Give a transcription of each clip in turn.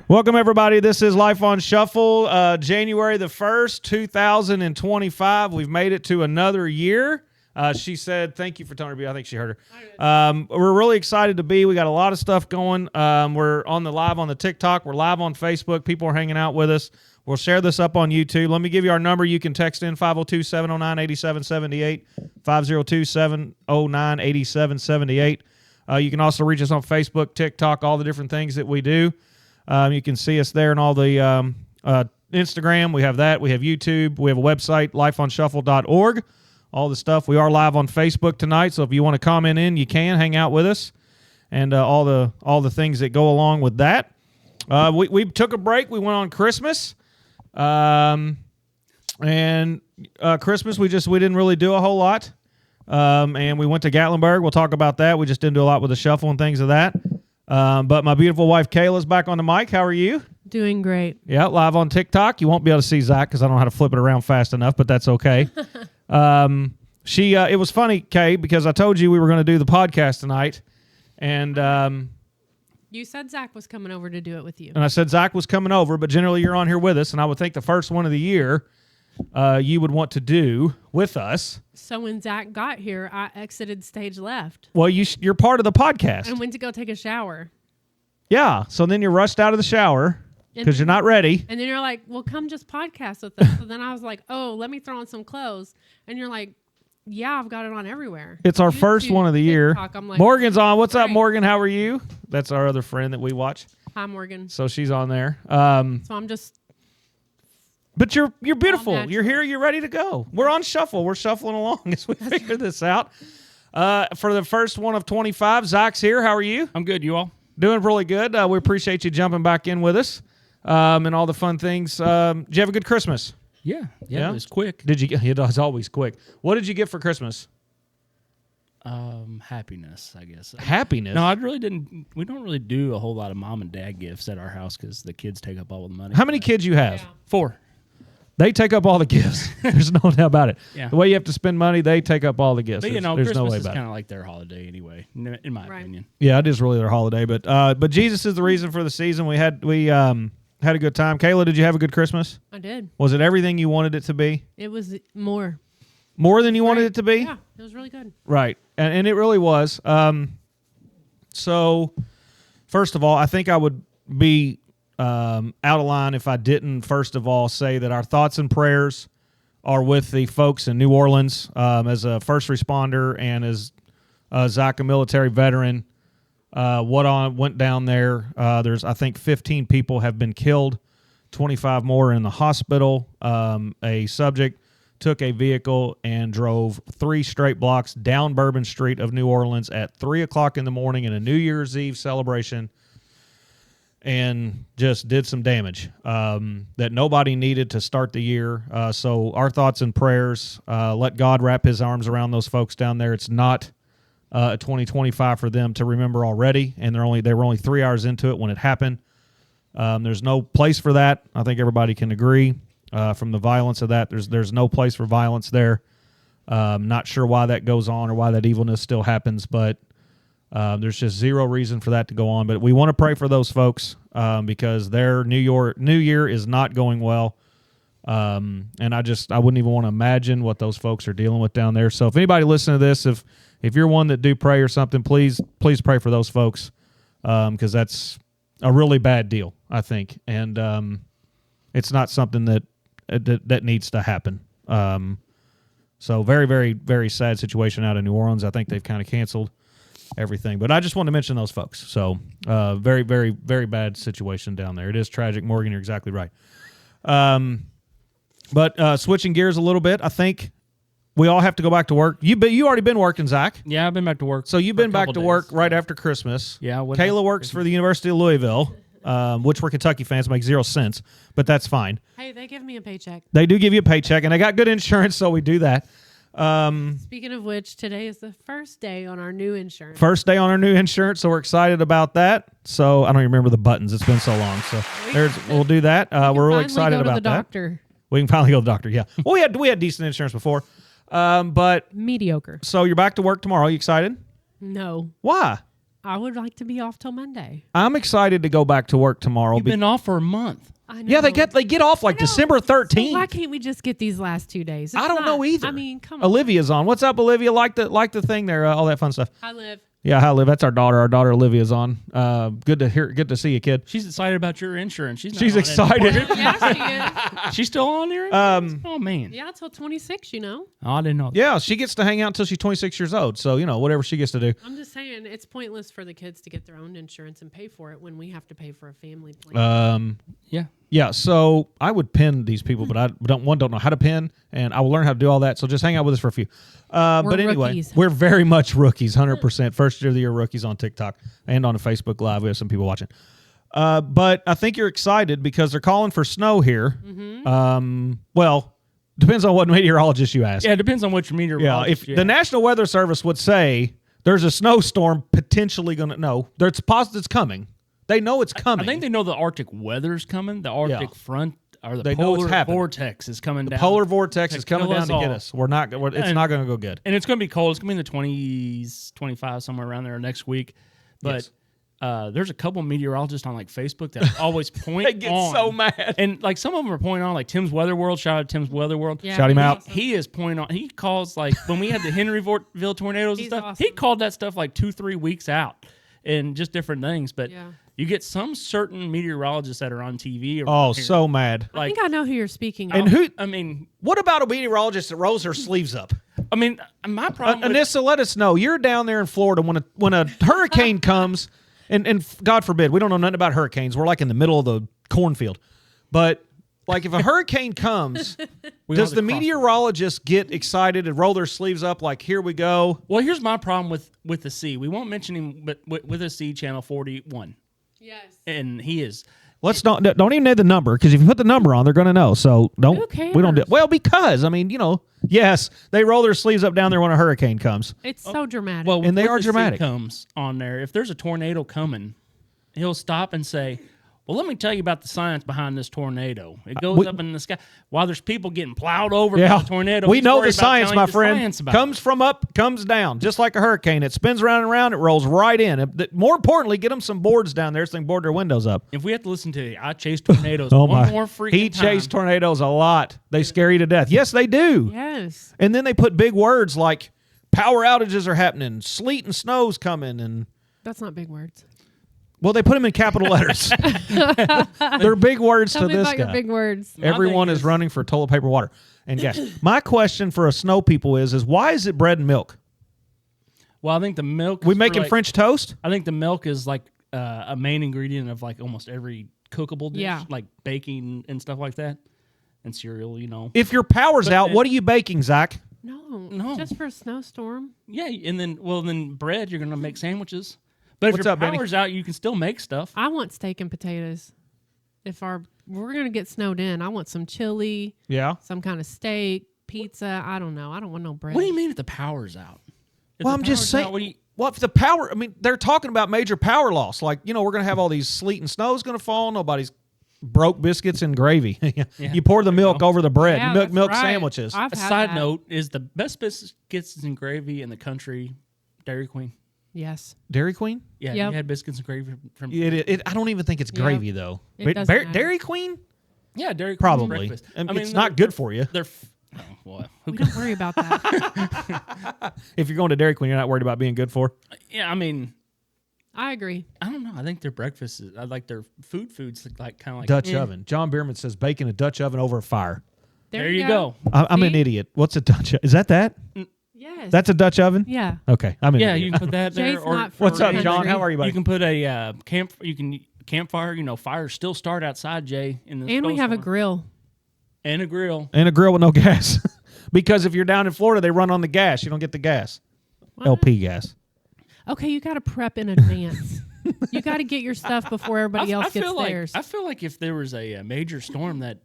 Welcome, everybody. This is Life on Shuffle, January the 1st, 2025. We've made it to another year. She said, thank you for telling her. I think she heard her. We're really excited to be. We got a lot of stuff going. We're on the live on the TikTok. We're live on Facebook. People are hanging out with us. We'll share this up on YouTube. Let me give you our number. You can text in 502-709-8778, 502-709-8778. You can also reach us on Facebook, TikTok, all the different things that we do. You can see us there and all the Instagram. We have that. We have YouTube. We have a website, lifeonshuffle.org. All the stuff. We are live on Facebook tonight, so if you want to comment in, you can hang out with us, and all the things that go along with that. We took a break. We went on Christmas, and Christmas we didn't really do a whole lot, and we went to Gatlinburg. We'll talk about that. We just didn't do a lot with the shuffle and things of that. But my beautiful wife, Kayla's back on the mic. How are you? Doing great. Yeah, live on TikTok. You won't be able to see Zach because I don't know how to flip it around fast enough, but that's okay. It was funny, Kay, because I told you we were going to do the podcast tonight, and you said Zach was coming over to do it with you. And I said Zach was coming over, but generally you're on here with us, and I would think the first one of the year you would want to do with us. So when Zach got here, I exited stage left. Well, you're part of the podcast. And went to go take a shower. Yeah, so then you rushed out of the shower because you're not ready. And then you're like, well, come just podcast with us. So then I was like, oh, let me throw on some clothes. And you're like, yeah, I've got it on everywhere. It's our first one of the year. I'm like, Morgan's on. What's up, Morgan? How are you? That's our other friend that we watch. Hi, Morgan. So she's on there. So I'm just... But you're beautiful. You're here. You're ready to go. We're on shuffle. We're shuffling along as we figure this out. For the first one of 25, Zach's here. How are you? I'm good. You all? Doing really good. We appreciate you jumping back in with us and all the fun things. Did you have a good Christmas? Yeah. It was quick. Did you? It was always quick. What did you get for Christmas? Happiness, I guess. Happiness? No, we don't really do a whole lot of mom and dad gifts at our house because the kids take up all the money. How many kids you have? Yeah. 4. They take up all the gifts. There's no doubt about it. Yeah. The way you have to spend money, they take up all the gifts. But, There's Christmas no way is about kind it. of like their holiday anyway, in my opinion. Yeah, it is really their holiday. But Jesus is the reason for the season. We had a good time. Kayla, did you have a good Christmas? I did. Was it everything you wanted it to be? It was more. More than you wanted it to be? Yeah, it was really good. Right. And it really was. So, first of all, I think I would be out of line if I didn't, first of all, say that our thoughts and prayers are with the folks in New Orleans as a first responder and as Zach, a military veteran. Went down there. There's, I think, 15 people have been killed, 25 more in the hospital. A subject took a vehicle and drove 3 straight blocks down Bourbon Street of New Orleans at 3 o'clock in the morning in a New Year's Eve celebration and just did some damage that nobody needed to start the year. So our thoughts and prayers, let God wrap his arms around those folks down there. It's not a 2025 for them to remember already, and they were only 3 hours into it when it happened. There's no place for that. I think everybody can agree. From the violence of that, there's no place for violence there. Not sure why that goes on or why that evilness still happens, but there's just zero reason for that to go on. But we want to pray for those folks because their New Year is not going well. And I wouldn't even want to imagine what those folks are dealing with down there. So if anybody listening to this, if you're one that do pray or something, please pray for those folks because that's a really bad deal, I think. And it's not something that needs to happen. So very, very, very sad situation out in New Orleans. I think they've kind of canceled everything. But I just wanted to mention those folks. So very, very, very bad situation down there. It is tragic. Morgan, you're exactly right. But switching gears a little bit, I think we all have to go back to work. You already been working, Zach. Yeah, I've been back to work. So you've been back to work right after Christmas. Yeah. Kayla works for the University of Louisville. Which we're Kentucky fans, make 0 sense, but that's fine. Hey, they give me a paycheck. They do give you a paycheck, and they got good insurance, so we do that. Speaking of which, today is the first day on our new insurance. First day on our new insurance, so we're excited about that. So I don't even remember the buttons. It's been so long. So we'll do that. We're really excited about that. Doctor. We can finally go to the doctor, yeah. Well, we had decent insurance before, but mediocre. So you're back to work tomorrow. You excited? No. Why? I would like to be off till Monday. I'm excited to go back to work tomorrow. You've been off for a month. I know. Yeah, they get off like December 13th. So why can't we just get these last 2 days? I don't know either. I mean, come on. Olivia's on. What's up, Olivia? Like the thing there, all that fun stuff. I live. Yeah, hi, Liv. That's our daughter. Our daughter Olivia's on. Good to see you, kid. She's excited about your insurance. She's She's excited. Yeah, she is. She's still on there? Oh, man. Yeah, till 26, you know. Oh, I didn't know. Yeah, she gets to hang out until she's 26 years old. So, whatever she gets to do. I'm just saying, it's pointless for the kids to get their own insurance and pay for it when we have to pay for a family plan. Yeah. Yeah, so I would pin these people, but I don't know how to pin, and I will learn how to do all that. So just hang out with us for a few. But anyway, rookies. we're very much rookies, 100%. First year of the year rookies on TikTok and on the Facebook Live. We have some people watching. But I think you're excited because they're calling for snow here. Mm-hmm. Well, depends on what meteorologist you ask. Yeah, it depends on which meteorologist. If the National Weather Service would say there's a snowstorm potentially going to, no, there's positive it's coming. They know it's coming. I think they know the Arctic weather's coming. The Arctic front or the They know it's polar happening. vortex is coming down. Polar vortex is coming kill down us to get all. us. It's not going to go good. And it's going to be cold. It's going to be in the 20s, 25, somewhere around there next week. But there's a couple metmeteorologists on like Facebook that always point They get on. so mad. And like some of them are pointing on, like Tim's Weather World. Shout out to Tim's Weather World. Yeah, Shout him he's out. awesome. He is pointing on. He calls like when we had the Henryville tornadoes and He's stuff. awesome. He called that stuff like 2-3 weeks out, and just different things. But Yeah. you get some certain meteorologists that are on TV. Oh, around here. so mad. I think I know who you're speaking And of. who? I mean, What about a meteorologist that rolls her sleeves up? my problem. with, Anissa, let us know. You're down there in Florida when a hurricane comes, and God forbid, we don't know nothing about hurricanes. We're like in the middle of the cornfield. But like if a hurricane comes, does the meteorologist get excited and roll their sleeves up like, here we go? Well, here's my problem with the C. We won't mention him, but with the C channel 41, Yes. and he is. Let's don't even name the number because if you put the number on, they're going to know. So don't. Who cares? We don't do. Well, because I mean, yes, they roll their sleeves up down there when a hurricane comes. It's so dramatic. Well, And they with are the C dramatic. comes on there. If there's a tornado coming, he'll stop and say, well, let me tell you about the science behind this tornado. It goes up in the sky. While there's people getting plowed over by the tornado, we he's know worried the about science, telling my you the friend. science about Comes it. from up, comes down, just like a hurricane. It spins round and round. It rolls right in. More importantly, get them some boards down there so they can board their windows up. If we have to listen to I chase tornadoes Oh one my! more freaking He time. chased tornadoes a lot. They scare you to death. Yes, they do. yes. And then they put big words like power outages are happening, sleet and snow's coming, and That's not big words. well, they put them in capital letters. They're big words Tell to me this about guy. your big words. Everyone thing is is- running for toilet paper, water, and gas. My question for a snow people is why is it bread and milk? Well, I think the milk. We is for, making like- French toast? I think the milk is like a main ingredient of like almost every cookable dish, Yeah. like baking and stuff like that, and cereal. If your power's But out, then- what are you baking, Zach? No. Just for a snowstorm. Yeah, and then bread. You're gonna make sandwiches. But if What's your up, Benny? power's out, you can still make stuff. I want steak and potatoes. If we're gonna get snowed in, I want some chili, Yeah. some kind of steak, pizza. I don't know. I don't want no bread. What do you mean if the power's out? If Well, the I'm just power's saying. out, what do you- Well, if the power, I mean, they're talking about major power loss. Like, we're going to have all these sleet and snow's going to fall. Nobody's broke biscuits and gravy. You pour the milk over the bread. Yeah, You milk that's right. sandwiches. I've A had side that. note is the best biscuits and gravy in the country, Dairy Queen. Yes. Dairy Queen? Yeah, Yep. you had biscuits and gravy from I don't even think it's Yeah. gravy, though. It But doesn't matter. Dairy Queen? yeah, Dairy Queen's Probably. breakfast. I mean, it's they're- not good for you. They're well, who We don't worry about that. If you're going to Dairy Queen, you're not worried about being good for. yeah, I mean, I agree. I don't know. I think their breakfast is. I like their foods like kind of like Dutch oven. John Bierman says baking a Dutch oven over a fire. There you go. I'm an See? idiot. What's a Dutch oven? Is that? Yes. That's a Dutch oven? yeah. Okay. I'm an Yeah, idiot. you can put that there. Jay's Or not from What's up, the John? country. How are you, buddy? you can put a campfire. Fires still start outside, Jay. In the And we have a snowstorm. grill. and a grill. And a grill with no gas. Because if you're down in Florida, they run on the gas. You don't get the gas. What? LP gas. Okay, you got to prep in advance. You got to get your stuff before everybody else gets feel theirs. I feel like if there was a major storm that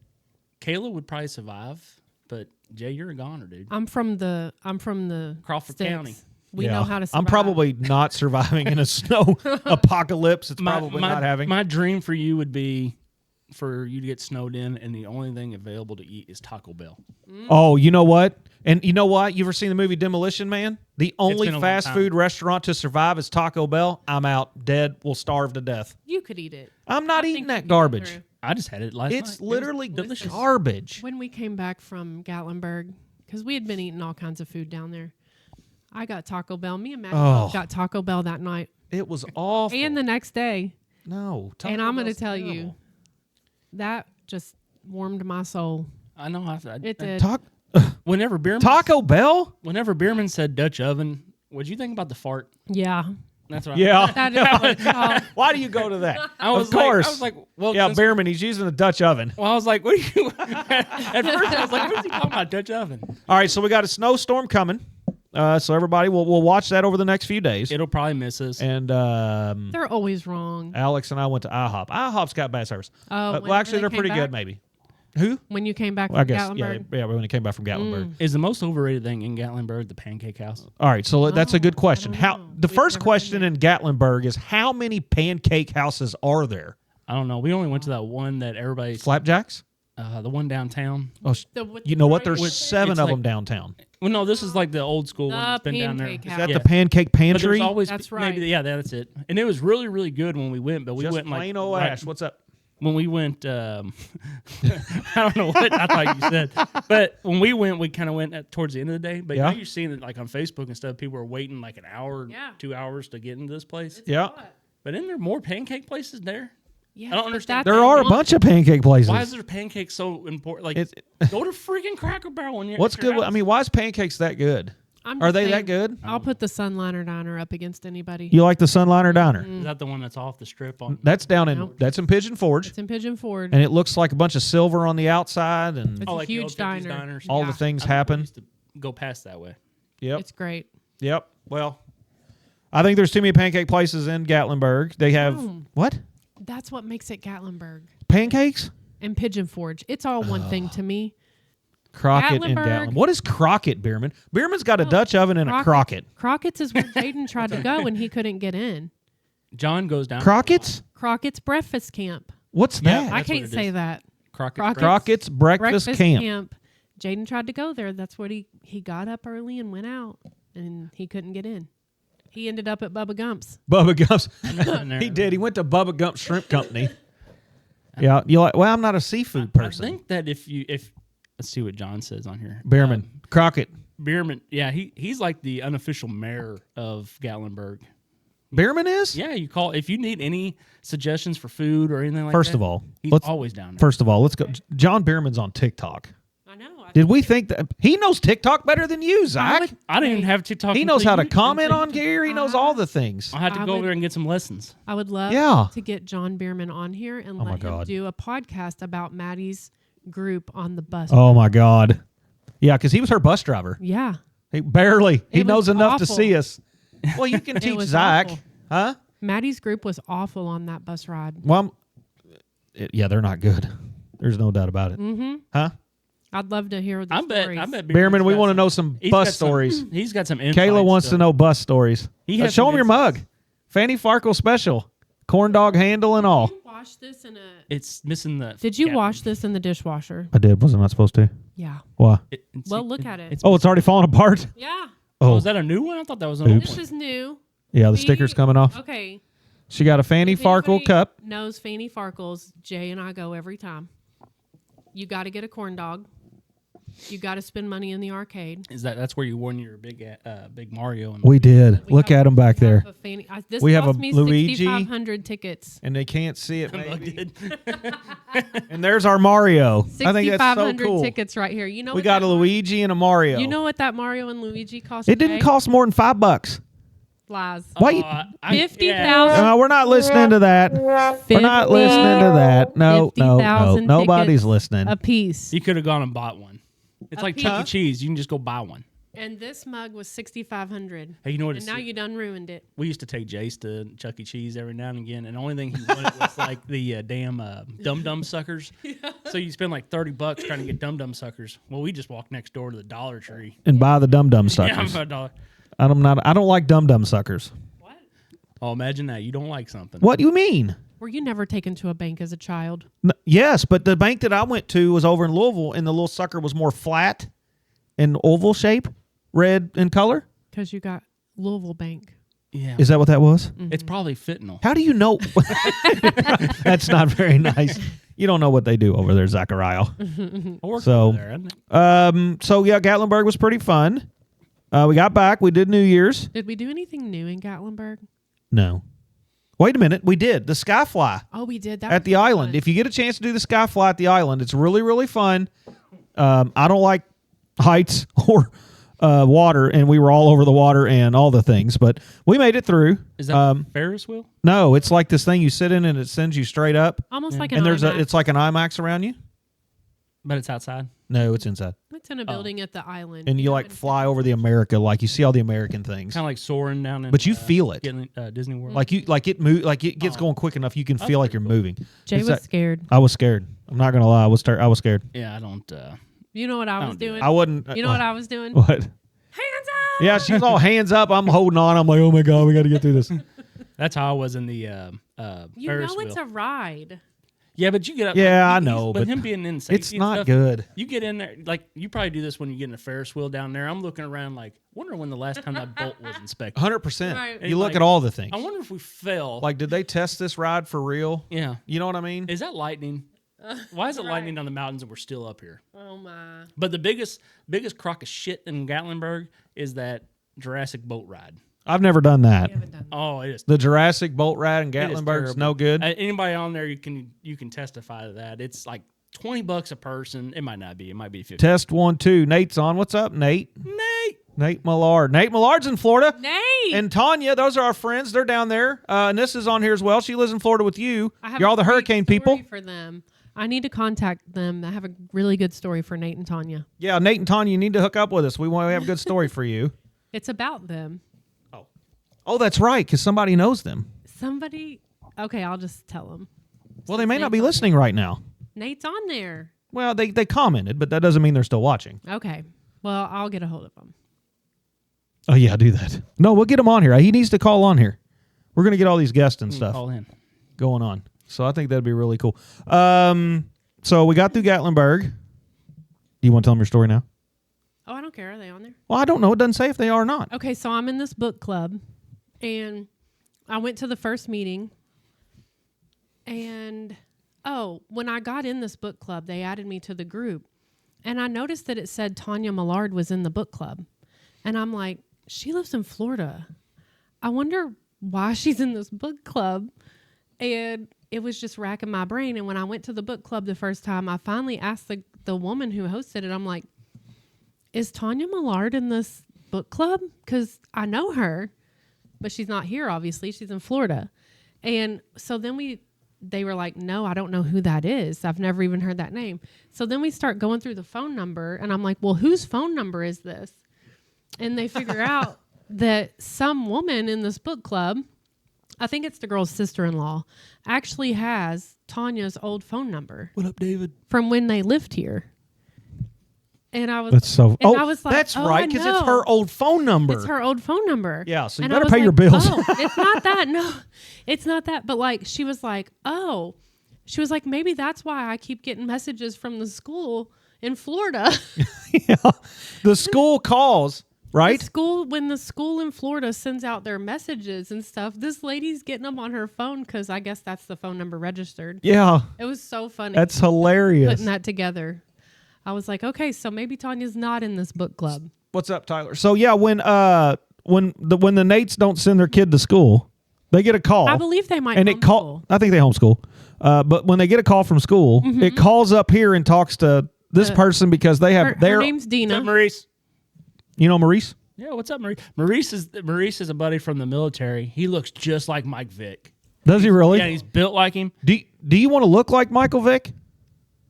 Kayla would probably survive, but Jay, you're a goner, dude. I'm from the Crawford sticks. County. We know how to survive. I'm probably not surviving in a snow apocalypse. It's probably not having. My dream for you would be for you to get snowed in, and the only thing available to eat is Taco Bell. Oh, you know what? And you know what? You ever seen the movie Demolition Man? The only been a long fast time. food restaurant to survive is Taco Bell. I'm out. Dead. Will starve to death. You could eat it. I'm not I eating think that you could garbage. get through. I just had it last night. It's It was literally delicious. garbage. When we came back from Gatlinburg, because we had been eating all kinds of food down there, I got Taco Bell. Me and Maddie both got Taco Bell that night It was awful. and the next day. no. Taco And I'm going to Bell's tell you, terrible. that just warmed my soul. I know. It did. Whenever Taco Bell? Whenever Bierman said Dutch oven, what'd you think about the fart? Yeah. That's what Yeah. That is oh, Why do you go to that? I was of course. Like, I was like, well, yeah, since- Behrman, he's using a Dutch oven. Well, I was like, what are you? At first, I was like, what is he talking about, Dutch oven? All right, so we got a snowstorm coming. So everybody, we'll watch that over the next few days. It'll probably miss us. And they're always wrong. Alex and I went to IHOP. IHOP's got bad service. Oh, well, whenever actually, they they're came pretty back? good, maybe. Who? When you came back Well, I from guess, Gatlinburg. yeah, when he came back from Gatlinburg. Is the most overrated thing in Gatlinburg the Pancake House? All right, so that's a good question. don't How know. the We've first never question been in Gatlinburg is how many pancake houses are there? I don't know. We only went to that one that everybody, Flapjacks? the one downtown. Oh, With you the know what? fries? There's 7 it's of like- them downtown. Well, no, this is like the old school one The that's been down there. Pancake Is House. that Yeah. the pancake But there's pantry? always That's maybe, right. yeah, that's it. And it was really, really good when we went. But we Just went like plain old right- ash. What's up? when we went. I don't know what I thought you said, but when we went, we kind of went towards the end of the day. But Yeah. now you're seeing it like on Facebook and stuff. People are waiting like an hour, Yeah. 2 hours to get into this place. It's Yeah. a lot. But isn't there more pancake places there? Yeah, I don't but understand. that's There are a bunch of pancake places. Why is their pancakes so important? Like, go to freaking Cracker Barrel when you're. What's at your good? I house. mean, why is pancakes that good? I'm Are just they that saying, good? I'll put the Sunliner Diner up against anybody. You like the Sunliner Diner? Is that the one that's off the strip? On That's down in Nope. that's in Pigeon Forge, It's in Pigeon Forge. and it looks like a bunch of silver on the outside, and It's oh, a like the huge old 50s diner. diners. all Yeah. the things I happen. used to go past that way. Yep, It's great. yep. Well, I think there's too many pancake places in Gatlinburg. They have what That's what makes it Gatlinburg pancakes? and Pigeon Forge. It's all one thing to me. Crockett and Gatlinburg. Gatlin. What is Crockett, Bierman? Bierman's got a Dutch oven and a Crockett. Crockett's is where Jaden tried to go and he couldn't get in. John goes down. Crockett's? Crockett's Breakfast Camp. What's Yeah, that? I That's what can't it say is. that. Crockett's. Crockett's Breakfast Camp. Jaden tried to go there. That's what he got up early and went out, and he couldn't get in. He ended up at Bubba Gump's. Bubba Gump's. Nothing there. He did. He went to Bubba Gump's Shrimp Company. Yeah, you like? Well, I'm not a seafood person. I think that if let's see what John says on here. Bierman, Crockett. Bierman, yeah, he's like the unofficial mayor of Gatlinburg. Bierman is? Yeah, you call if you need any suggestions for food or anything like that. First of all, he's let's- always down there. First of all, let's go. John Bierman's on TikTok. I know. Did we think that he knows TikTok better than you, Zach? I didn't even have TikTok. He knows how to until comment on gear. He knows all the things. I had to I go would- over there and get some lessons. I would love Yeah. to get John Bierman on here and Oh my let him God. do a podcast about Maddie's group on the bus. Oh my God. Yeah, because he was her bus driver. Yeah. He barely. He It knows was enough to awful. see us. Well, you can It teach was Zach, awful. huh? Maddie's group was awful on that bus ride. Well, yeah, they're not good. There's no doubt about it. Mm-hmm. Huh? I'd love to hear the I bet. stories. I bet. Bierman, we got want to some- know some he's bus got some- stories. He's got some. Kayla insight wants to stuff. know bus stories. He has Show some him your mug. insights. Fanny Farkle special. Corn dog handle and all. Did you wash this in a? It's missing the. Did you yeah, wash this in the dishwasher? I did. Wasn't I supposed to? Yeah. Why? Well, look at it. Oh, it's already falling apart? Yeah. Oh, Oh, is that a new one? I thought that was an old This one. is new. yeah, the See? sticker's coming off. Okay. She got a Fanny If Farkle anybody cup. knows Fanny Farkles, Jay and I go every time. You got to get a corn dog. You got to spend money in the arcade. Is that's where you won your big Mario? And We did. We Look have- at him back we have there. a Fanny, this We have cost a me Luigi. 6,500 tickets. And they can't see it, Look, maybe. dude. And there's our Mario. I think that's so 6,500 cool. tickets right here. You know We what got that a Luigi and a Mario. You know what that Mario and Luigi cost? it didn't today? cost more than $5. Lies. Why you- I- 50,000. No, we're not listening to that. We're not listening to that. No, no, no. 50,000 Nobody's tickets listening. A piece. You could have gone and bought one. It's A like piece. Chuck E. Cheese. You can just go buy one. And this mug was 6,500. Hey, you know what? And It's, now you done ruined it. we used to take Jace to Chuck E. Cheese every now and again, and the only thing he wanted was like the damn Dum Dum suckers. So you spend like $30 trying to get Dum Dum suckers. Well, we just walked next door to the Dollar Tree. And buy the Dum Dum Yeah, suckers. for $1. I don't like Dum Dum suckers. What? Oh, imagine that. You don't like something. What do you mean? Were you never taken to a bank as a child? Yes, but the bank that I went to was over in Louisville, and the little sucker was more flat, in oval shape, red in color? Because you got Louisville Bank. Yeah. Is that what that was? It's probably fentanyl. How do you know? That's not very nice. You don't know what they do over there, Zachariah. I worked So, over there, hasn't it? So yeah, Gatlinburg was pretty fun. We got back. We did New Year's. Did we do anything new in Gatlinburg? No. Wait a minute. We did the Skyfly Oh, we did that at the was island. fun. If you get a chance to do the Skyfly at the island, it's really, really fun. I don't like heights or water, and we were all over the water and all the things, but we made it through. Is that Ferris wheel? No, it's like this thing you sit in and it sends you straight up, Almost like an and IMAX. it's like an IMAX around you. But it's outside. No, it's inside, It's in a building at the island. and you like fly over the America, like you see all the American things, Kind of like soaring down in but you feel it. Disney World. Like it gets going quick enough. You can feel like you're moving. Jay It's was that- scared. I was scared. I'm not gonna lie. I was scared. yeah, I don't. You know what I was don't do doing? I wouldn't. You know what I was doing? What? Hands up! Yeah, she's all hands up. I'm holding on. I'm like, oh my god, we got to get through this. That's how I was in the You Ferris know wheel. it's a ride. Yeah, but you get up. Yeah, I he's- know, but him being in safety It's and not stuff, good. You get in there, like you probably do this when you get in a Ferris wheel down there. I'm looking around, like, wonder when the last time that bolt was inspected. 100%. Right. You look Like, at all the things. I wonder if we fell. Like, did they test this ride for real? yeah, You know what I mean? is that lightning? Why is it lightning on the mountains and we're still up here? Oh my! But the biggest crock of shit in Gatlinburg is that Jurassic boat ride. I've never done that. We haven't done that. Oh, it is. The Jurassic boat ride in It is Gatlinburg's terrible. no good. Anybody on there, you can testify to that. It's like $20 a person. It might not be. It might be 50. Test 1, 2. Nate's on. What's up, Nate? Nate Millard. Nate Millard's in Florida. Nate! And Tanya, those are our friends. They're down there. And this is on here as well. She lives in Florida with you. I have You're all a the great hurricane story people. for them. I need to contact them. I have a really good story for Nate and Tanya. Yeah, Nate and Tanya, you need to hook up with us. We want to have a good story for you. It's about them. Oh, that's right, because somebody knows them. Somebody. Okay, I'll just tell them. Well, they may not be listening right now. Nate's on there. Well, they commented, but that doesn't mean they're still watching. Okay. Well, I'll get a hold of them. Oh, yeah, do that. No, we'll get him on here. He needs to call on here. We're going to get all these guests and You can stuff Call in. going on. So I think that'd be really cool. So we got through Gatlinburg. Do you want to tell them your story now? Oh, I don't care. Are they on there? Well, I don't know. It doesn't say if they are or not. Okay, so I'm in this book club, and I went to the first meeting, and when I got in this book club, they added me to the group, and I noticed that it said Tanya Millard was in the book club, and I'm like, she lives in Florida. I wonder why she's in this book club, and it was just racking my brain. And when I went to the book club the first time, I finally asked the woman who hosted it, I'm like, is Tanya Millard in this book club? Because I know her, but she's not here, obviously. She's in Florida. And so then they were like, no, I don't know who that is. I've never even heard that name. So then we start going through the phone number, and I'm like, well, whose phone number is this? And they figure out that some woman in this book club, I think it's the girl's sister-in-law, actually has Tanya's old phone number. What up, David? From when they lived here. And I was That's so. and I was like, that's oh, right, I because know. it's her old phone number. It's her old phone number. Yeah, so you And I better was pay your like, bills. Oh, it's not that. No, it's not that. But like, she was like, oh, she was like, maybe that's why I keep getting messages from the school in Florida. Yeah, the school calls, right? When the school in Florida sends out their messages and stuff, this lady's getting them on her phone because I guess that's the phone number registered. Yeah, It was so funny. that's hilarious. putting that together. I was like, okay, so maybe Tanya's not in this book club. What's up, Tyler? So yeah, when the Nates don't send their kid to school, they get a call. I believe they might. and it call. I think they homeschool. But when they get a call from school, it calls up here and talks to this person because they have Her name's Dina. Maurice. You know Maurice? Yeah, what's up, Maurice? Maurice is a buddy from the military. He looks just like Mike Vick. Does he really? Yeah, he's built like him. Do you want to look like Michael Vick?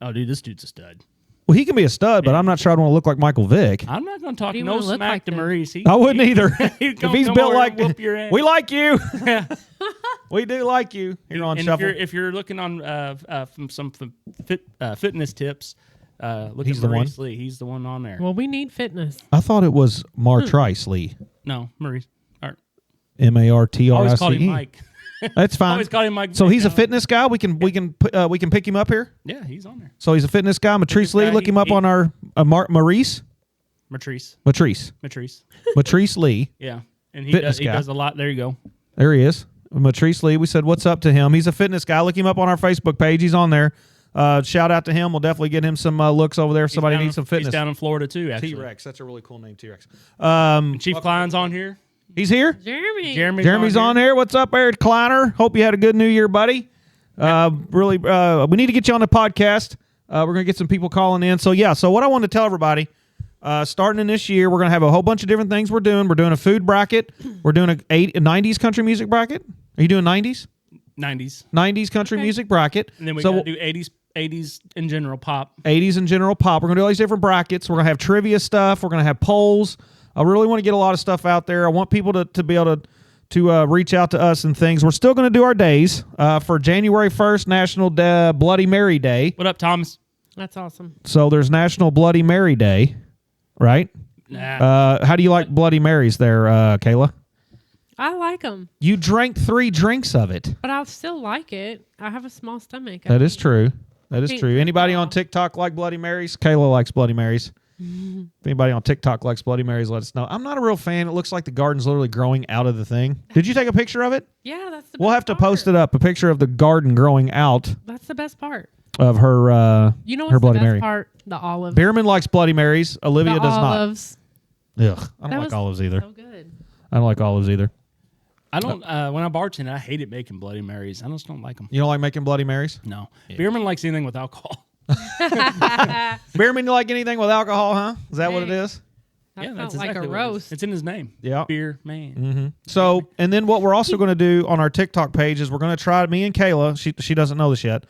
Oh, dude, this dude's a stud. Well, he can be a stud, but I'm not sure I'd want to look like Michael Vick. I'm not going to talk do you no wanna look smack like to then? Maurice. I wouldn't either. He's If he's built like, whoop your ass. we like you. We do like you. Here on And Shuffle. if you're looking on from some fitness tips, look He's at the one? Maurice Lee. He's the one on there. Well, we need fitness. I thought it was Martrice Lee. No, Maurice. Or, Martrice. always called him Mike. That's fine. Always called him Mike. So Vick he's a now. fitness guy. We can pick him up here. Yeah, he's on there. So he's a fitness guy. Matrice Fitness Lee. guy. Look him up on our Maurice. Matrice. Matrice Lee. Yeah, and he Fitness guy. does a lot. There you go. There he is. Matrice Lee. We said what's up to him. He's a fitness guy. Look him up on our Facebook page. He's on there. Shout out to him. We'll definitely get him some looks over there if somebody needs some fitness. He's down in Florida too, actually. T-Rex. That's a really cool name, T-Rex. Chief Klein's on here. He's here? Jeremy's on here. What's up, Eric Kleiner? Hope you had a good New Year, buddy. We need to get you on the podcast. We're going to get some people calling in. So what I want to tell everybody, starting in this year, we're going to have a whole bunch of different things we're doing. We're doing a food bracket. We're doing a 90s country music bracket. Are you doing 90s? 90s country music bracket. And then we got to do 80s in general pop. 80s in general pop. We're going to do all these different brackets. We're going to have trivia stuff. We're going to have polls. I really want to get a lot of stuff out there. I want people to be able to reach out to us and things. We're still going to do our days for January 1st, National Bloody Mary Day. What up, Thomas? That's awesome. So there's National Bloody Mary Day, right? Nah. How do you like Bloody Marys there, Kayla? I like them. You drank 3 drinks of it. But I'll still like it. I have a small stomach. That is true. That is true. Anybody on TikTok like Bloody Marys? Kayla likes Bloody Marys. If anybody on TikTok likes Bloody Marys, let us know. I'm not a real fan. It looks like the garden's literally growing out of the thing. Did you take a picture of it? Yeah, that's the best We'll have to part. post it up, a picture of the garden growing out That's the best part. of her You know her what's the Bloody best Mary. part? The olives. Beerman likes Bloody Marys. Olivia the does olives. not. Ugh, I That don't like was olives either. So good. I don't like olives either. I don't. When I bartend, I hated making Bloody Marys. I just don't like them. You don't like making Bloody Marys? No. Beerman likes anything with alcohol. Beerman, you like anything with alcohol, huh? Is that what it is? That felt that's like exactly a what it is. roast. It's in his name. Yeah. Beer man. So, and then what we're also going to do on our TikTok page is we're going to try, me and Kayla, she doesn't know this yet.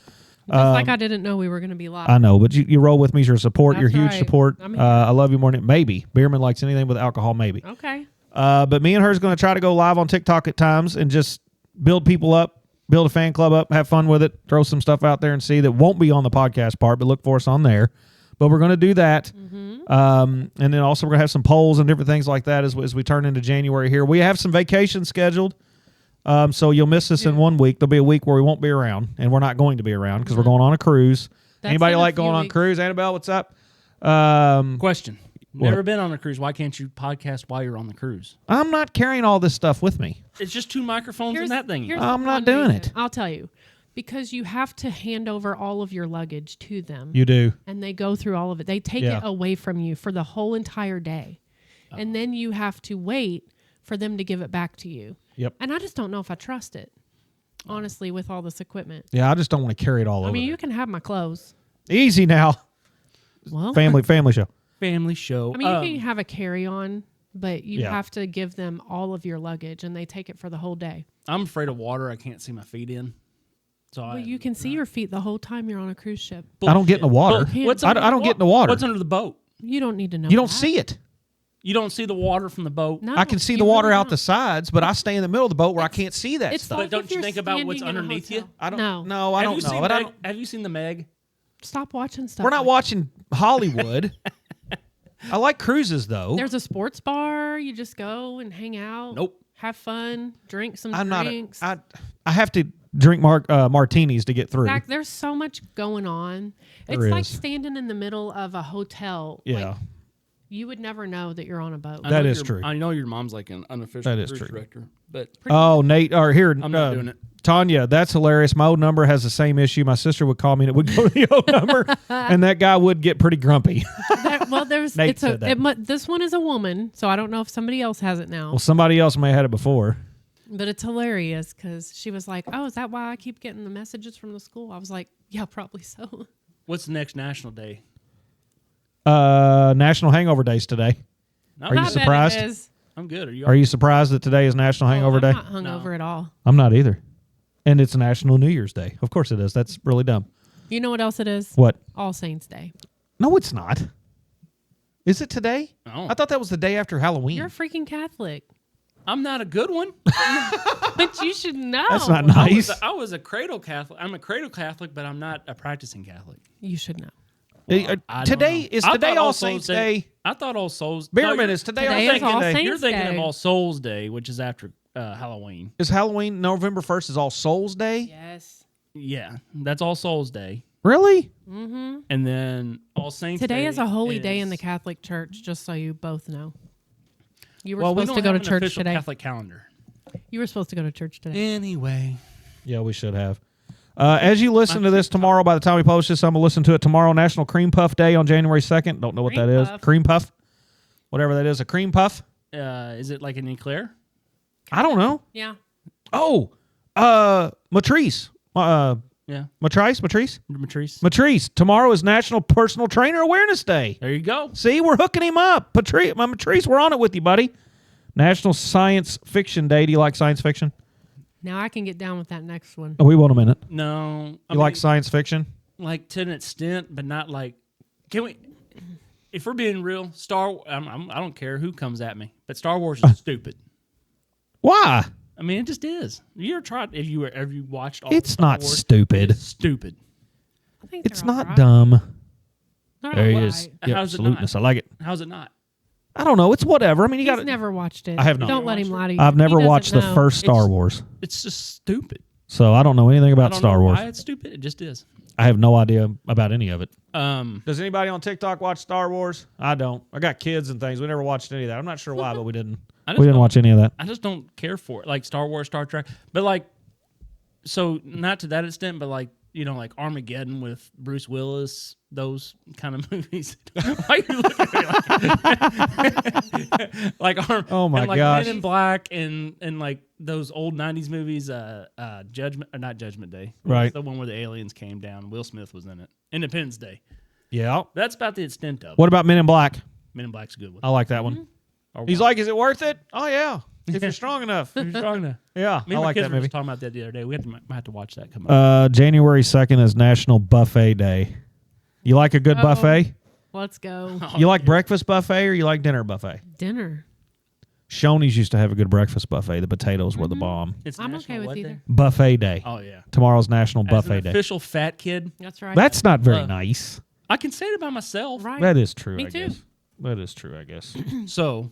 Just like I didn't know we were going to be live. I know, but you roll with me. You're support. You're That's huge right. support. I'm here. I love you more than maybe. Beerman likes anything with alcohol, maybe. Okay. But me and her is going to try to go live on TikTok at times and just build people up, build a fan club up, have fun with it, throw some stuff out there and see that won't be on the podcast part, but look for us on there. But we're going to do that. And then also we're going to have some polls and different things like that as we turn into January here. We have some vacations scheduled. So you'll miss us in 1 week. There'll be a week where we won't be around, and we're not going to be around because we're going on a cruise. That's Anybody in a like few going on weeks. cruise? Annabelle, what's up? Question. What? Never been on a cruise. Why can't you podcast while you're on the cruise? I'm not carrying all this stuff with me. It's just 2 microphones in that thing. here's I'm the not one doing reason. it. I'll tell you. Because you have to hand over all of your luggage to them. You do. And they go through all of it. They take Yeah. it away from you for the whole entire day. And then you have to wait for them to give it back to you. Yep. And I just don't know if I trust it, honestly, with all this equipment. Yeah, I just don't want to carry it all I over. mean, there. you can have my clothes. Easy now. Well, Family show. Family show. I mean, you can have a carry-on, but you Yeah. have to give them all of your luggage, and they take it for the whole day. I'm afraid of water. I can't see my feet in. So Well, you can see your feet the whole time you're on a cruise ship. I don't get in the water. What's I under don't the get in the water. What's under the boat? You don't need to know. You don't that. see it. You don't see the water from the boat. No, I can see you the water really out the don't. sides, but I stay in the middle of the boat where I can't see that It's stuff. like don't if you you're think about what's standing in a underneath you? hotel. I don't. No. No, I Have don't you know. seen But I Meg? don't, Have you seen the Meg? Stop watching stuff. we're not like watching Hollywood. I like cruises though. There's a sports bar. You just go and hang out. Nope. Have fun. Drink some I'm not. drinks. I have to drink martinis to get through. Zach, there's so much going on. It's There like is. standing in the middle of a hotel. Yeah. Like, you would never know that you're on a boat. I That know is your- true. I know your mom's like an unofficial That is cruise true. director, but Oh, Nate, or here, I'm not doing it. Tanya, that's hilarious. My old number has the same issue. My sister would call me and it would go to the old number, and that guy would get pretty grumpy. Well, there's Nate it's a said that. this one is a woman, so I don't know if somebody else has it now. Well, somebody else may have had it before. But it's hilarious because she was like, "Oh, is that why I keep getting the messages from the school?" I was like, "Yeah, probably so." what's the next national day? National Hangover Days today. No, Are you I bet it surprised? is. I'm good. Are you? Are you surprised that today is National Hangover I'm Day? not hungover at all. I'm not either. And it's National New Year's Day. Of course it is. That's really dumb. You know what else it is? What? All Saints Day. No, it's not. Is it today? No. I thought that was the day after Halloween. You're a freaking Catholic, I'm not a good one. but you should know. That's not I nice. was a cradle Catholic. I'm a cradle Catholic, but I'm not a practicing Catholic. You should know. I don't Today know. is I today thought All Saints Day. I thought All Souls. Beerman, you're- is today Today All is Saints All Day? Saints You're thinking Day. of All Souls Day, which is after Halloween. Is Halloween November 1st is All Souls Day? Yes. Yeah, that's All Souls Day. Really? And then All Saints Today Day is a holy day in the Catholic Church, just so you both know. You were we supposed don't to go have to an church official today. Catholic calendar. You were supposed to go to church today. Anyway. Yeah, we should have. As you listen to this tomorrow, by the time we post this, I'm going to listen to it tomorrow. National Cream Puff Day on January 2nd. Don't know what Cream that is. puff. Cream Puff. Whatever that is. A cream puff? Is it like an eclair? I don't know. Yeah. Oh, Matrice. Yeah. Matrice? Matrice. Matrice. Tomorrow is National Personal Trainer Awareness Day. There you go. See, we're hooking him up. Matrice, we're on it with you, buddy. National Science Fiction Day. Do you like science fiction? Now I can get down with that next one. Oh, we want a minute. No. You like science fiction? Like to an extent, but not like. Can we? If we're being real, I don't care who comes at me, but Star Wars is stupid. Why? I mean, it just is. You ever tried? Have you watched? All It's Star not Wars? stupid. It's stupid. I think It's they're all not right. dumb. They're There he all is. right. Yep, How's it absoluteness. not? I like it. How's it not? I don't know. It's whatever. I mean, you He's got. never watched it. I have not. Don't let him lie to you. I've never He watched doesn't the know. first Star It's- Wars, It's just stupid. so I don't know anything I about don't Star know Wars. why it's stupid. It just is. I have no idea about any of it. Um, Does anybody on TikTok watch Star Wars? I don't. I got kids and things. We never watched any of that. I'm not sure why, but we didn't. I We just didn't don't- watch any of that. I just don't care for it. Like Star Wars, Star Trek, but like, so not to that extent, but like like Armageddon with Bruce Willis, those kind of movies. Why you look at me like Oh my and like gosh. Men in Black and like those old '90s movies, Judgment or not Judgment Day, Right. The one where the aliens came down. Will Smith was in it. Independence Day. Yeah. That's about the extent of it. What about Men in Black? Men in Black's a good one. I like that one. Or He's Wild. like, is it worth it? Oh yeah, if you're strong enough. You're strong enough. Yeah, Me I and my like kids that were movie. just talking about that the other day. We might have to watch that come up. January 2nd is National Buffet Day. You like a good Oh. buffet? Let's go. You like breakfast buffet or you like dinner buffet? Dinner. Shoney's used to have a good breakfast buffet. The potatoes were the bomb. It's I'm National okay with what either. Day? Buffet Day. Oh yeah. Tomorrow's National As Buffet an Day. official fat kid, That's right. That's not very Uh, nice. I can say it about myself. right. That is true, Me I too. guess. That is true, I guess. So,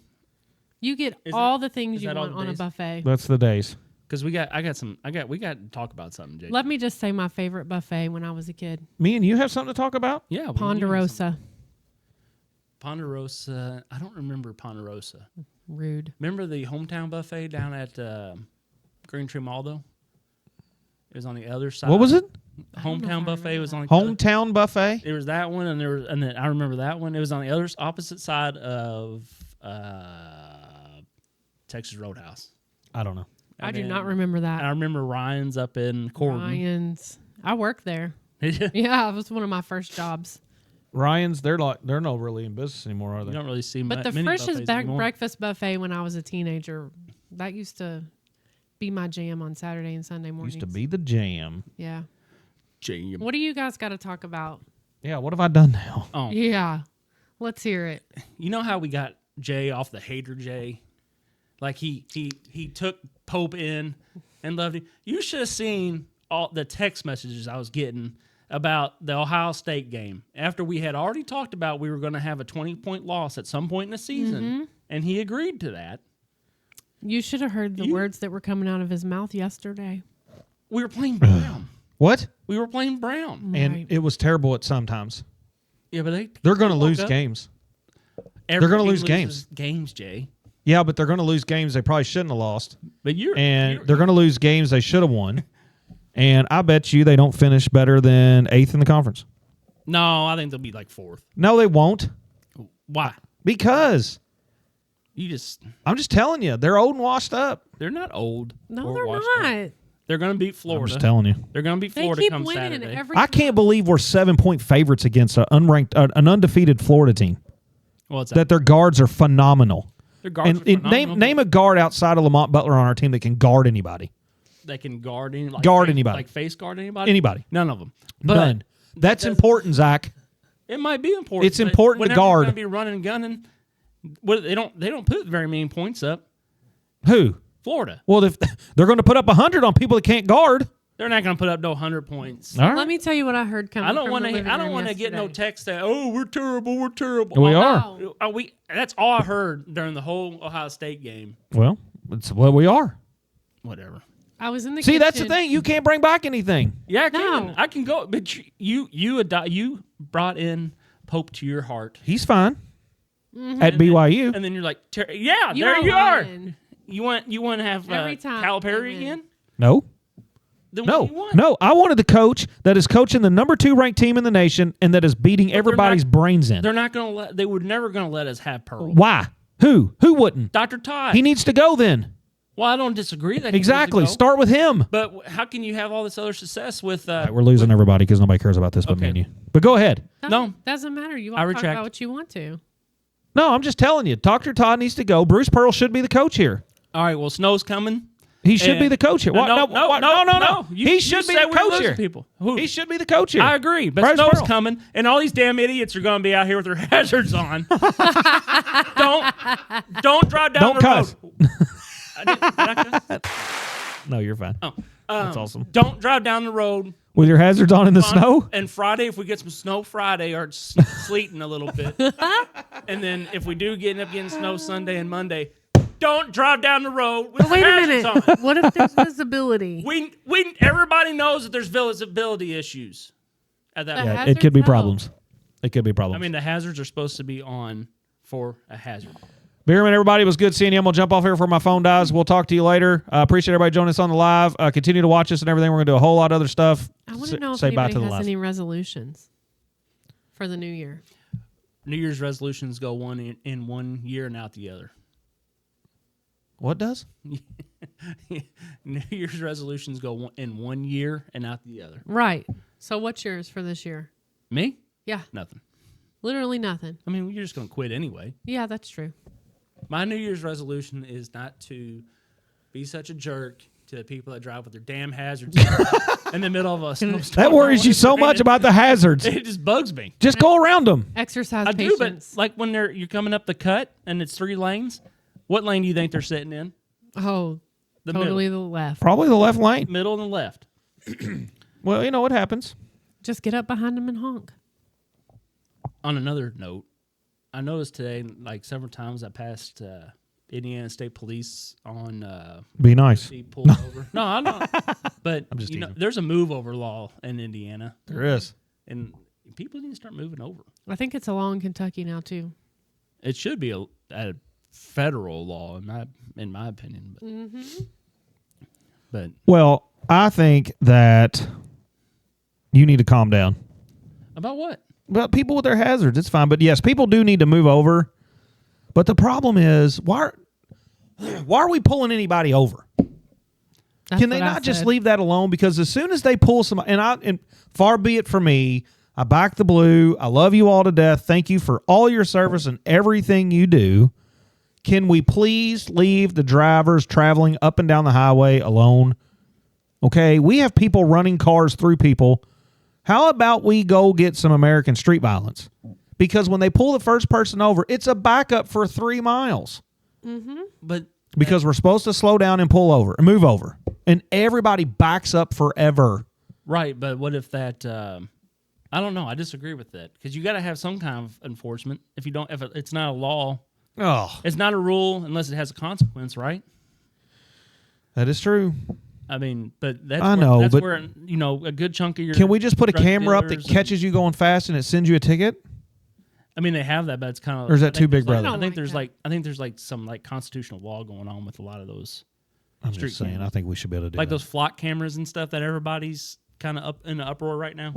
You get Is all that- the things is you that all want the on a days? buffet. That's the days. because we got to talk about something, Jake. Let me just say my favorite buffet when I was a kid. Me and you have something to talk about? Yeah, we need Ponderosa. some- Ponderosa. I don't remember Ponderosa. Rude. Remember the hometown buffet down at Green Tree Mall though? It was on the other side. What was it? I don't know if I Hometown buffet remember was that. on the other- Hometown Buffet? There was that one, and then I remember that one. It was on the other opposite side of Texas Roadhouse. I don't know. I do And not remember I that. remember Ryan's up in Corden. Ryan's. I worked there. you Yeah, it was one of my first jobs. Ryan's, they're not really in business anymore, are they? don't really see But the many freshest buffets anymore. breakfast buffet when I was a teenager, that used to be my jam on Saturday and Sunday mornings. Used to be the jam. Yeah. Jam. What do you guys got to talk about? Yeah, what have I done now? Oh, Yeah. Let's hear it. you know how we got Jay off the hater Jay? Like he took Pope in and loved him. You should have seen all the text messages I was getting about the Ohio State game after we had already talked about we were going to have a 20-point loss at some point in the season, and he agreed to that. You should have heard the words that were coming out of his mouth yesterday. We were playing Brown. What? We were playing Brown. And Right. it was terrible at sometimes. Yeah, but They're going to woke lose up. games. Every gonna team lose loses games, Jay. Yeah, but they're going to lose games they probably shouldn't have lost. But And they're going to lose games they should have won. And I bet you they don't finish better than 8th in the conference. No, I think they'll be like 4th. No, they won't. Why? Because I'm just telling you, they're old and washed up. They're not old. No, or they're washed up. not. They're going to beat I'm Florida. just telling you. They're going to beat They Florida keep come winning Saturday. every I can't believe we're 7-point favorites against an undefeated Florida team. Well, it's That their guards are phenomenal. their guards are And phenomenal. name a guard outside of Lamont Butler on our team that can guard anybody. They can guard any, like Guard face- anybody. like face guard anybody. Anybody. None of them. But None. That's important, Zach. it might be important. It's but important to whenever you're guard. gonna be running and gunning. They don't put very many points up. Who? Florida. Well, if they're going to put up 100 on people that can't guard. They're not going to put up no 100 points. All right. Let me tell you what I heard coming. I don't want to get no text that we're terrible. We're terrible. We Oh, are. That's all I heard during the whole Ohio State game. Well, it's what we are. Whatever. I was in the See, kitchen. that's the thing. You can't bring back anything. Yeah, I can. No. I can go. But you brought in Pope to your heart. He's fine Mm-hmm. at BYU. And then you're like, yeah, You there are you are. lying. You want to have Every time Calipari I win. again? No. Then what No, do you want? no. I wanted the coach that is coaching the number 2 ranked team in the nation and that is beating everybody's brains in. They're not going to let. They were never going to let us have Pearl. Why? Who? Who wouldn't? Dr. Todd. He needs to go then. Well, I don't disagree that he needs Exactly. to go. Start with him. But how can you have all this other success with? All right, we're losing everybody because nobody cares about this but me and you. But go ahead. No. Doesn't matter. You I want to talk retract. about what you want to. No, I'm just telling you. Dr. Todd needs to go. Bruce Pearl should be the coach here. All right. Well, snow's coming. He should be the coach here. What? No. He should be the coach here. People. Who? He should be the coach here. I agree, but Bryce snow's Pearl. coming, and all these damn idiots are going to be out here with their hazards on. don't drive down Don't the cuss. road. Did I cuss? No, you're fine. Oh, That's awesome. Don't drive down the road. With your hazards on in the snow? And Friday, if we get some snow Friday, or sleeting a little bit, and then if we do end up getting snow Sunday and Monday, don't drive down the road with Wait a hazards minute. on. What if there's visibility? Everybody knows that there's visibility issues at that The point. Yeah, it could be hazards problems. It could be problems. I mean, the hazards are supposed to be on for a hazard. Beerman, everybody, it was good seeing you. I'm going to jump off here before my phone dies. We'll talk to you later. Appreciate everybody joining us on the live. Continue to watch us and everything. We're going to do a whole lot of other stuff. I want to know if Say bye anybody to the has live. any resolutions for the new year. New Year's resolutions go one in 1 year and out the other. What does? New Year's resolutions go in 1 year and out the other. Right. So what's yours for this year? Me? Yeah. Nothing. Literally nothing. I mean, you're just going to quit anyway. Yeah, that's true. My New Year's resolution is not to be such a jerk to the people that drive with their damn hazards in the middle of a snowstorm. That worries you so much about the hazards. It just bugs me. Just go around them. Exercise I do, patience. but like when you're coming up the cut and it's 3 lanes, what lane do you think they're sitting in? Oh, The totally the left. Probably the left lane. middle and the left. Well, you know what happens. Just get up behind them and honk. On another note, I noticed today, like several times, I passed Indiana State Police on Be nice. he pulled over. No, I know, but I'm just you know, teasing. there's a move over law in Indiana, There is. and people need to start moving over. I think it's a law in Kentucky now too. It should be a federal law, in my opinion. But Well, I think that you need to calm down. about what? Well, people with their hazards, it's fine. But yes, people do need to move over. But the problem is, why are we pulling anybody over? That's Can they what I not just said. leave that alone? Because as soon as they pull some, and far be it for me, I back the blue. I love you all to death. Thank you for all your service and everything you do. Can we please leave the drivers traveling up and down the highway alone? Okay, we have people running cars through people. How about we go get some American street violence? Because when they pull the first person over, it's a backup for 3 miles. But Because we're supposed to slow down and pull over and move over. And everybody backs up forever. right, but what if that? I don't know. I disagree with that because you got to have some kind of enforcement. If you don't, if it's not a law, Oh, it's not a rule unless it has a consequence, right? that is true. I mean, but that's I where, know, that's but- where a good chunk of your Can we just put a drug camera up that dealers catches you going fast and it sends you a ticket? I mean, they have that, but it's kind of. Or is that too big, brother? I I don't think like there's that. like some like constitutional law going on with a lot of those, I'm Street just saying, cameras. I think we should be able to do like that. those flock cameras and stuff that everybody's kind of up in the uproar right now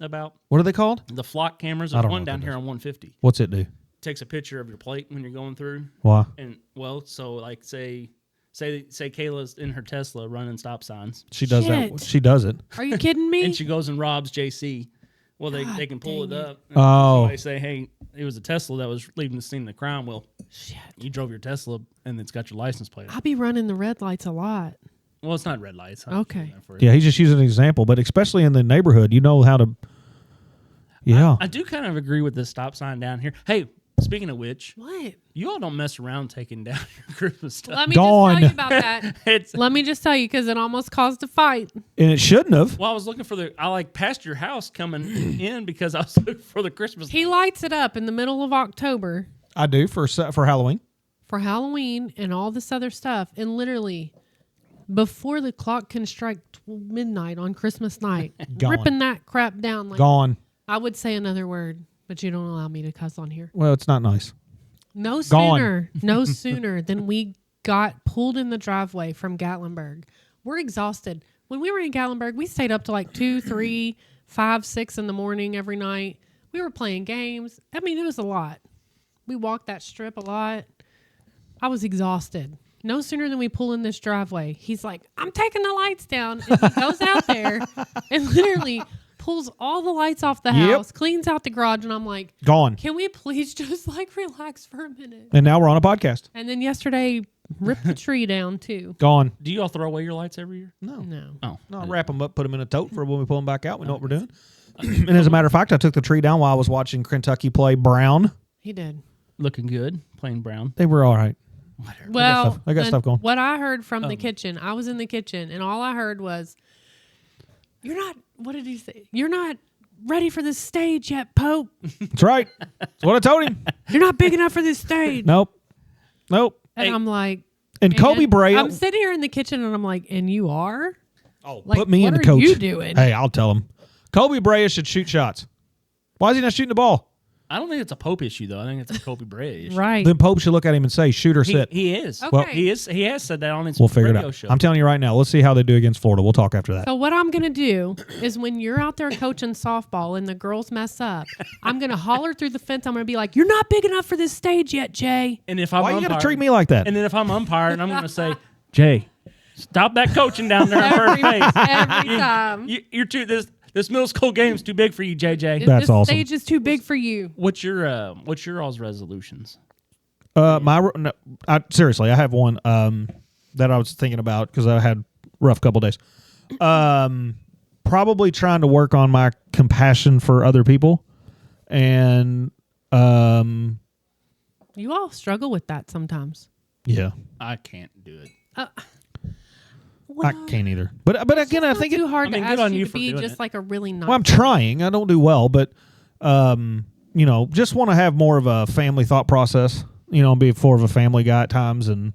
about. What are they called? The flock cameras. I There's don't one know what down that here is. on 150. What's it do? Takes a picture of your plate when you're going through, Why? and so like say Kayla's in her Tesla running stop signs, She does that. Shit. She does it. Are you kidding me? and she goes and robs JC. Well, they God can pull it dang it. up. And Oh. so they say, hey, it was a Tesla that was leaving the scene of the crime. Well, Shit. you drove your Tesla and it's got your license plate. I'll be running the red lights a lot. Well, it's not red lights. I'm Okay. using that for- Yeah, he's just using an example, but especially in the neighborhood, you know how to. Yeah. I do kind of agree with this stop sign down here. Hey, speaking of which, What? you all don't mess around taking down your Christmas stuff. Let me Gone. just tell you about that. It's Let me just tell you because it almost caused a fight. And it shouldn't have. well, I was looking for I like passed your house coming in because I was looking for the Christmas. He lights it up in the middle of October I do for Halloween. for Halloween and all this other stuff. And literally, before the clock can strike midnight on Christmas night, Gone. ripping that crap down. Like, Gone. I would say another word, but you don't allow me to cuss on here. Well, it's not nice. No Gone. sooner than we got pulled in the driveway from Gatlinburg. We're exhausted. When we were in Gatlinburg, we stayed up to like 2, 3, 5, 6 in the morning every night. We were playing games. I mean, it was a lot. We walked that strip a lot. I was exhausted. No sooner than we pull in this driveway, he's like, I'm taking the lights down. And he goes out there and literally pulls all the lights off the house, cleans out the garage. And I'm like, Gone. can we please just like relax for a minute? And now we're on a podcast. And then yesterday, ripped the tree down too. Gone. Do you all throw away your lights every year? No. Oh. No, I wrap them up, put them in a tote for when we pull them back out. We know what we're doing. And as a matter of fact, I took the tree down while I was watching Kentucky play Brown. He did. Looking good, playing brown. They were all right. Whatever. Well, I got stuff going. What I heard from the kitchen, I was in the kitchen, and all I heard was, "You're not." What did he say? You're not ready for this stage yet, Pope. That's right. That's what I told him. You're not big enough for this stage. Nope. And I'm like, And Kobe Bryant. I'm sitting here in the kitchen, and I'm like, and you are? Oh, Like, put me in what the are coach. you doing? Hey, I'll tell him. Kobe Bryant should shoot shots. Why is he not shooting the ball? I don't think it's a Pope issue though. I think it's a Kobe Bryant issue. Right. Then Pope should look at him and say, shoot or He, sit. he is. Okay. Well, he is. He has said that on his We'll figure it radio out. show. I'm telling you right now. Let's see how they do against Florida. We'll talk after that. So what I'm going to do is when you're out there coaching softball and the girls mess up, I'm going to holler through the fence. I'm going to be like, you're not big enough for this stage yet, Jay. and if I'm Why you got to umpiring- treat me like that? And then if I'm umpiring, I'm going to say, Jay, stop that coaching down there in first base. Every time. You're too. This middle school game's too big for you, JJ. That's this awesome. stage is too big for you. What's your all's resolutions? Seriously, I have one that I was thinking about because I had a rough couple days. Probably trying to work on my compassion for other people, and You all struggle with that sometimes. yeah, I can't do it. I can't either. But again, I think too hard I mean, to good ask on you you to for be doing just it. like a really nice. well, I'm trying. I don't do well, but just want to have more of a family thought process. Be more of a family guy at times, and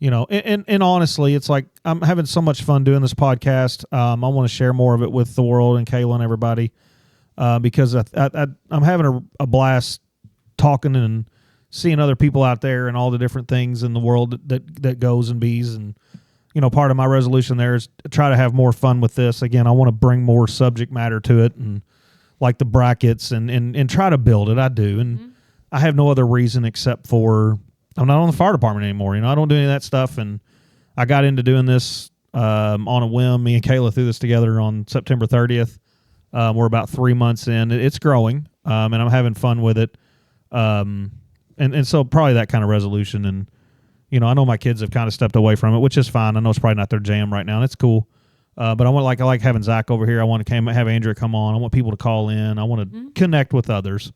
and honestly, it's like I'm having so much fun doing this podcast. I want to share more of it with the world and Kayla and everybody because I'm having a blast talking and seeing other people out there and all the different things in the world that goes and bees. And part of my resolution there is to try to have more fun with this. Again, I want to bring more subject matter to it, and like the brackets and try to build it. I do, and I have no other reason except for I'm not on the fire department anymore. I don't do any of that stuff, and I got into doing this on a whim. Me and Kayla threw this together on September 30th. We're about 3 months in. It's growing, and I'm having fun with it. And so probably that kind of resolution. And I know my kids have kind of stepped away from it, which is fine. I know it's probably not their jam right now, and it's cool. But I like having Zach over here. I want to have Andrea come on. I want people to call in. I want to connect with others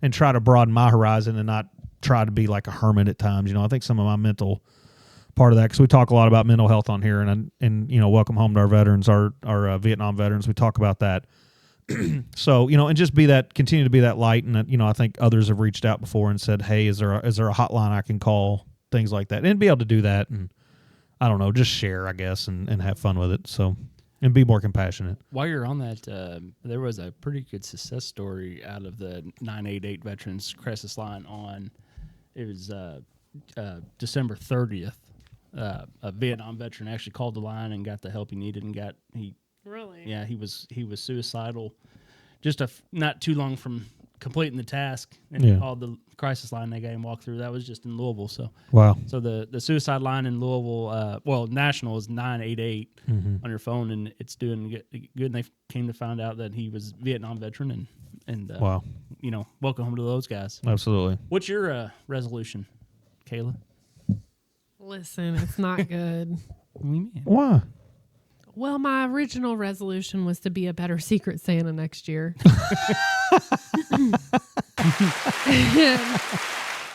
and try to broaden my horizon and not try to be like a hermit at times. I think some of my mental part of that, because we talk a lot about mental health on here, and welcome home to our veterans, our Vietnam veterans. We talk about that. So, and just continue to be that light. And, I think others have reached out before and said, hey, is there a hotline I can call? Things like that. And be able to do that. And I don't know, just share, I guess, and have fun with it. So, and be more compassionate. While you're on that, there was a pretty good success story out of the 988 Veterans Crisis Line it was December 30th. A Vietnam veteran actually called the line and got the help he needed Really? Yeah, he was suicidal just not too long from completing the task, and he called the crisis line. They got him walked through. That was just in Louisville. So wow. So the suicide line in Louisville, national is 988 on your phone, and it's doing good. And they came to find out that he was a Vietnam veteran, and wow. Welcome home to those guys. Absolutely. What's your resolution, Kayla? Listen, it's not good. What do you mean? Why? Well, my original resolution was to be a better Secret Santa next year.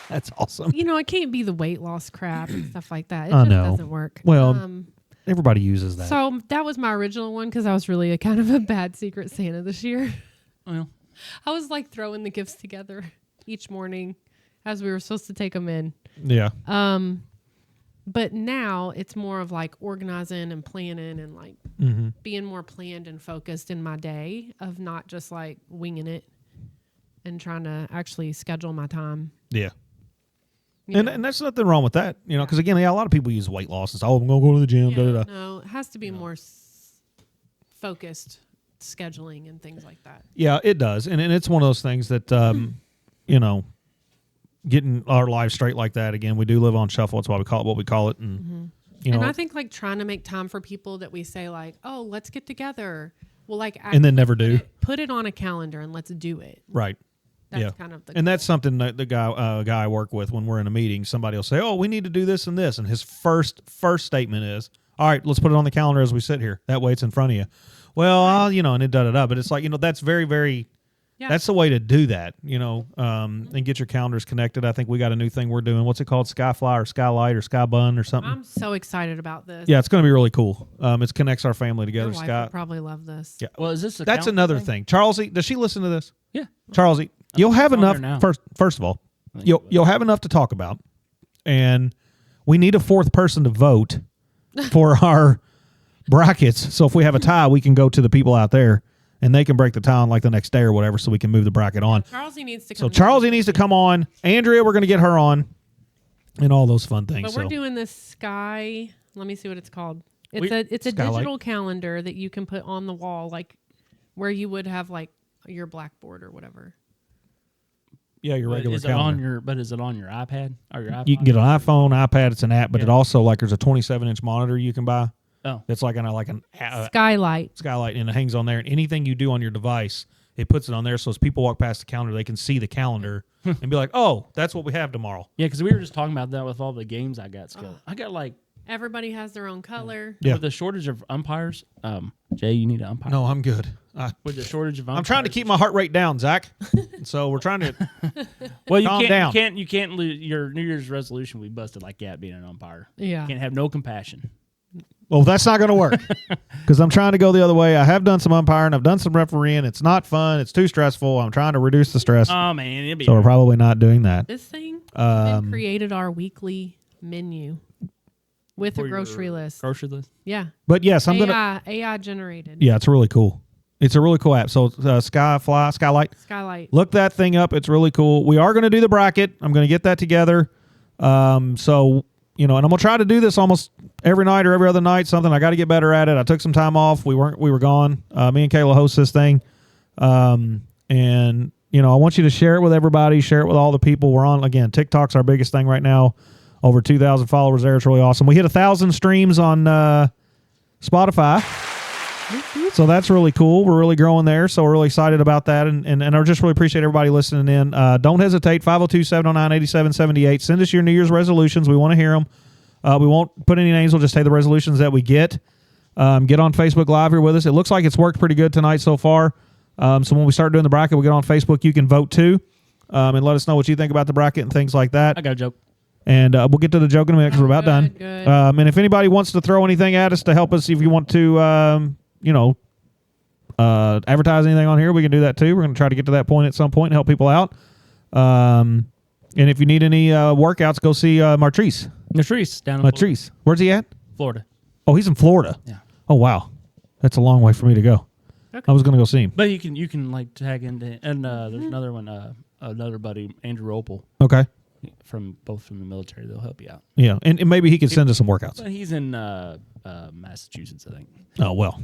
That's awesome. It can't be the weight loss crap and stuff like that. It I just know. doesn't work. Well, everybody uses that. So that was my original one because I was really a kind of a bad Secret Santa this year. Well, I was like throwing the gifts together each morning as we were supposed to take them in. Yeah. But now it's more of like organizing and planning and like being more planned and focused in my day of not just like winging it and trying to actually schedule my time. Yeah. You And know? and there's nothing wrong with that, you know, because again, a lot of people use weight loss and say, "Oh, I'm gonna go to the gym." Da, da, da. No, it has to be more focused scheduling and things like that. Yeah, it does, and it's one of those things that you know, getting our lives straight like that. Again, we do live on shuffle. That's why we call it what we call it, and you know, And I think like trying to make time for people that we say like, oh, let's get together. Well, like and then never do. put it on a calendar and let's do it. Right. That's kind of the and that's something that the guy I work with when we're in a meeting, somebody will say, "Oh, we need to do this and this," and his first statement is, "All right, let's put it on the calendar as we sit here. That way, it's in front of you." Well, you know, and it da. But it's like, you know, that's very, very. Yeah. That's the way to do that, you know, and get your calendars connected. I think we got a new thing we're doing. What's it called? Skyfly or Skylight or Skybun or something? I'm so excited about this. Yeah, it's going to be really cool. It connects our family My together. wife Sky. would probably love this. Yeah. Well, is this That's another thing. Charlesy, does she listen to this? Yeah. Charlesy, you'll have on there enough. now. First of all, you'll have enough to talk about, and we need a fourth person to vote for our brackets. So if we have a tie, we can go to the people out there, and they can break the tie on like the next day or whatever, so we can move the bracket on. Charlesy needs to So come. Charlesy needs to come on. Andrea, we're going to get her on, and all those fun things. But we're doing this sky. Let me see what it's called. It's a Skylight. digital calendar that you can put on the wall, like where you would have like your blackboard or whatever. Yeah, your regular Is it calendar. on your? But is it on your iPad or your iPhone? You can get an iPhone, iPad. It's an app, but it Yeah. also like there's a 27-inch monitor you can buy. Oh, That's like an Skylight. skylight, and it hangs on there. And anything you do on your device, it puts it on there. So as people walk past the calendar, they can see the calendar and be like, "Oh, that's what we have tomorrow." yeah. Because we were just talking about that with all the games I got scheduled. I got like Everybody has their own color. Yeah. with the shortage of umpires. Jay, you need an umpire. No, I'm good. With the shortage of umpires, I'm trying to keep my heart rate down, Zach. So we're trying to. Well, you calm can't. down. You can't lose your New Year's resolution. We busted like that being an umpire. Yeah. Can't have no compassion. Well, that's not going to work because I'm trying to go the other way. I have done some umpiring. I've done some refereeing. It's not fun. It's too stressful. I'm trying to reduce the stress. Oh man, it'd be So we're probably not doing that. This thing even created our weekly menu with for a your grocery list. Grocery list. Yeah. But yes, I'm gonna. AI generated. Yeah, it's really cool. It's a really cool app. So Skylight. Skylight. Look that thing up. It's really cool. We are going to do the bracket. I'm going to get that together. So, you know, and I'm going to try to do this almost every night or every other night. Something I got to get better at it. I took some time off. We were gone. Me and Kayla host this thing. And, you know, I want you to share it with everybody. Share it with all the people. We're on, again, TikTok's our biggest thing right now. Over 2,000 followers there. It's really awesome. We hit 1,000 streams on Spotify. So that's really cool. We're really growing there. So we're really excited about that. And I just really appreciate everybody listening in. Don't hesitate. 502-709-8778. Send us your New Year's resolutions. We want to hear them. We won't put any names. We'll just say the resolutions that we get. Get on Facebook Live here with us. It looks like it's worked pretty good tonight so far. So when we start doing the bracket, we get on Facebook. You can vote too. And let us know what you think about the bracket and things like that. I got a joke. And we'll get to the joke in a minute because we're about done. Good. And if anybody wants to throw anything at us to help us, if you want to, you know, advertise anything on here, we can do that too. We're going to try to get to that point at some point and help people out. And if you need any workouts, go see Martrice. Matrice down in Florida. Martrice. Where's he at? Florida. Oh, he's in Florida. Yeah. Oh, wow. That's a long way for me to go. Okay. I was going to go see him. But you can like tag into and there's another one, another buddy, Andrew Opel, Okay. from the military. They'll help you out. Yeah. And maybe he could send us some workouts. But he's in Massachusetts, I think. Oh, well,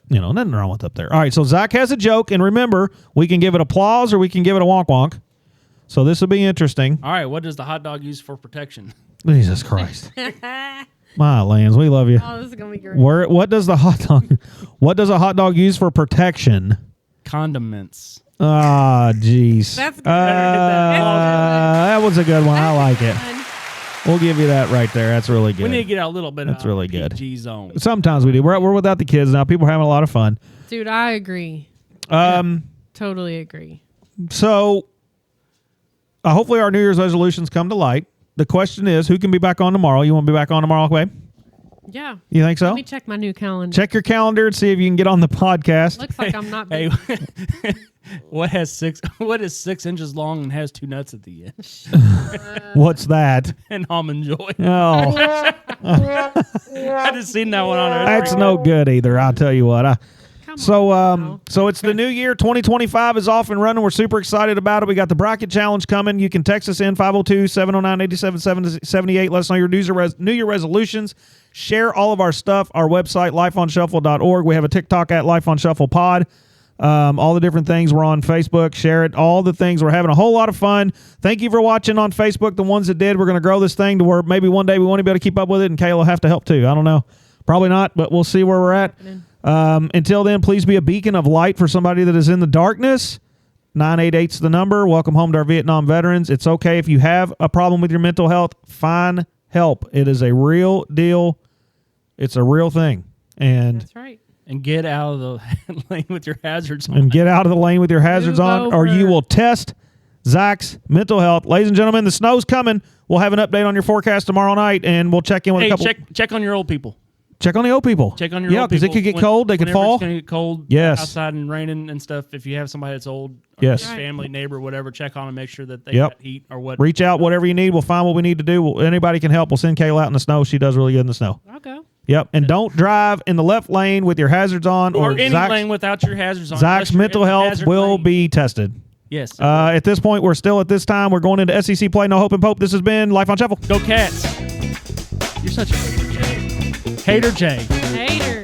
you know, nothing wrong with up there. All right, so Zach has a joke, and remember, we can give it applause or we can give it a wonk wonk. So this will be interesting. All right, what does the hot dog use for protection? Jesus Christ. My lands, we love you. Oh, this is gonna be great. What does a hot dog use for protection? Condiments. Ah, jeez. That's good. That was a good one. I like it. We'll give you that right there. That's really good. We need to get out a little bit That's of really good. PG zone. Sometimes we do. We're without the kids now. People are having a lot of fun. Dude, I agree. Totally agree. So hopefully our New Year's resolutions come to light. The question is, who can be back on tomorrow? You want to be back on tomorrow, babe? Yeah. You think so? Let me check my new calendar. Check your calendar and see if you can get on the podcast. Looks like I'm not. Hey, Busy. what is 6 inches long and has 2 nuts at the end? What's that? And almond joy. Oh, I just seen that one on there. that's no good either. I'll tell you what. Come So, on, now. so it's the new year. 2025 is off and running. We're super excited about it. We got the bracket challenge coming. You can text us in 502-709-8778. Let us know your New Year resolutions. Share all of our stuff. Our website, lifeonshuffle.org. We have a TikTok at Life on Shuffle Pod. All the different things. We're on Facebook. Share it. All the things. We're having a whole lot of fun. Thank you for watching on Facebook. The ones that did, we're going to grow this thing to where maybe one day we won't be able to keep up with it, and Kayla will have to help too. I don't know. Probably not, but we'll see where we're at. Until then, please be a beacon of light for somebody that is in the darkness. 988's the number. Welcome home to our Vietnam veterans. It's okay if you have a problem with your mental health. Find help. It is a real deal. It's a real thing. And That's right. And get out of the lane with your hazards on. and get out of the lane with your hazards Move on, or over. you will test Zach's mental health. Ladies and gentlemen, the snow's coming. We'll have an update on your forecast tomorrow night, and we'll check in with Hey, a couple. check on your old people. Check on the old people. Check on your yeah, old because people. it could get When- cold. They could whenever fall. It's going to get cold Yes. outside and raining and stuff. If you have somebody that's old, or Yes. your family, neighbor, whatever, check on them, make sure that they Yep. got heat or what. Reach out, whatever you need. We'll find what we need to do. Anybody can help. We'll send Kayla out in the snow. She does really good in the snow. I'll go. Yep. And don't drive in the left lane with your hazards on, or any Zach's, lane without your hazards on. Zach's unless you're mental in the health hazard will lane. be tested. Yes. At this point, we're still at this time. We're going into SEC play. No hope and pope. This has been Life on Shuffle. Go Cats. You're such a hater, Jay. Hater Jay. Hater.